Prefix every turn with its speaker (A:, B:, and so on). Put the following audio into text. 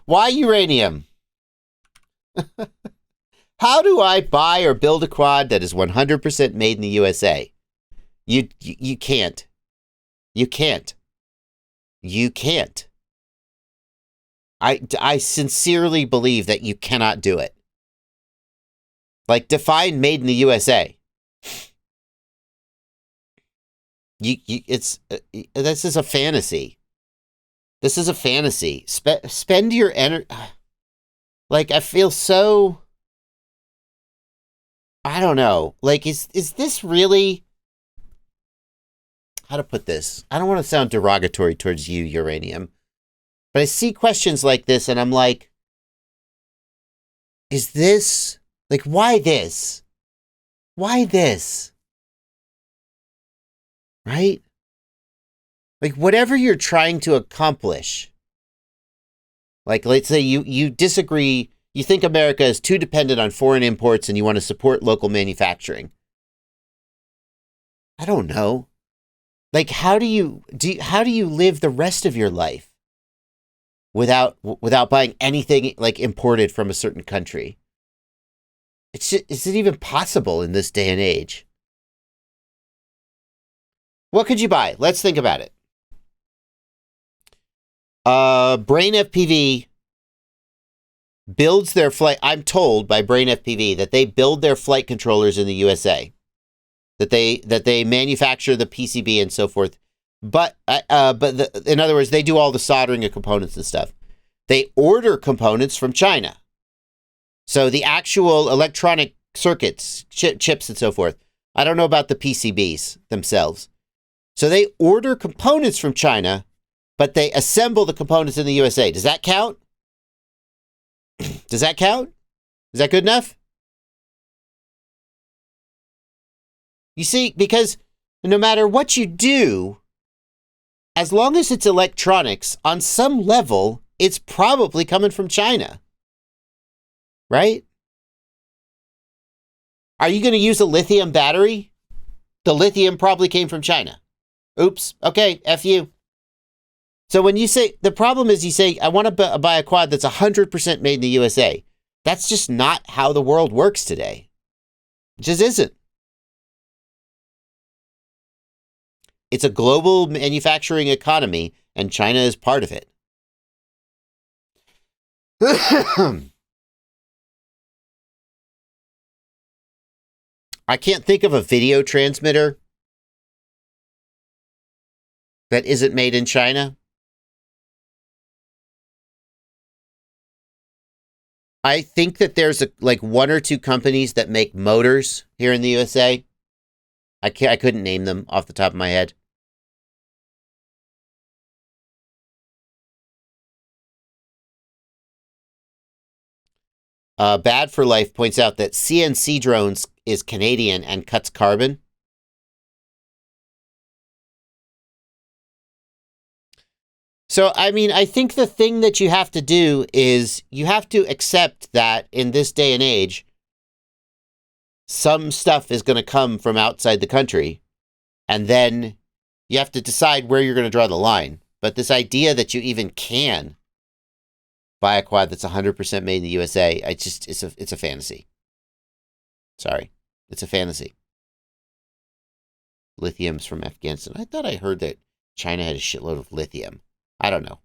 A: Why uranium? How do I buy or build a quad that is 100% made in the USA? You can't. You can't. You can't. I sincerely believe that you cannot do it. Like, define made in the USA. This is a fantasy. This is a fantasy. Spend your energy. Like, I feel so. I don't know. Like, is this really? How to put this? I don't want to sound derogatory towards you, uranium. But I see questions like this and I'm like, is this, like, why this? Why this? Right? Like, whatever you're trying to accomplish, like, let's say you disagree, you think America is too dependent on foreign imports and you want to support local manufacturing. I don't know. Like, how do you live the rest of your life without buying anything like imported from a certain country? Is it even possible in this day and age? What could you buy? Let's think about it. Brain FPV builds their flight. I'm told by Brain FPV that they build their flight controllers in the USA. That they manufacture the PCB and so forth, but in other words, they do all the soldering of components and stuff. They order components from China, so the actual electronic circuits, chips, and so forth. I don't know about the PCBs themselves. So they order components from China, but they assemble the components in the USA. Does that count? Does that count? Is that good enough? You see, because no matter what you do, as long as it's electronics, on some level, it's probably coming from China. Right? Are you going to use a lithium battery? The lithium probably came from China. Oops. Okay, F you. So when you say, the problem is you say, I want to buy a quad that's 100% made in the USA. That's just not how the world works today. It just isn't. It's a global manufacturing economy, and China is part of it. I can't think of a video transmitter that isn't made in China. I think that there's like one or two companies that make motors here in the USA. I couldn't name them off the top of my head. Bad for Life points out that CNC Drones is Canadian and cuts carbon. So, I mean, I think the thing that you have to do is you have to accept that in this day and age, some stuff is going to come from outside the country, and then you have to decide where you're going to draw the line. But this idea that you even can buy a quad that's 100% made in the USA, it's a fantasy. Sorry, it's a fantasy. Lithium's from Afghanistan. I thought I heard that China had a shitload of lithium. I don't know.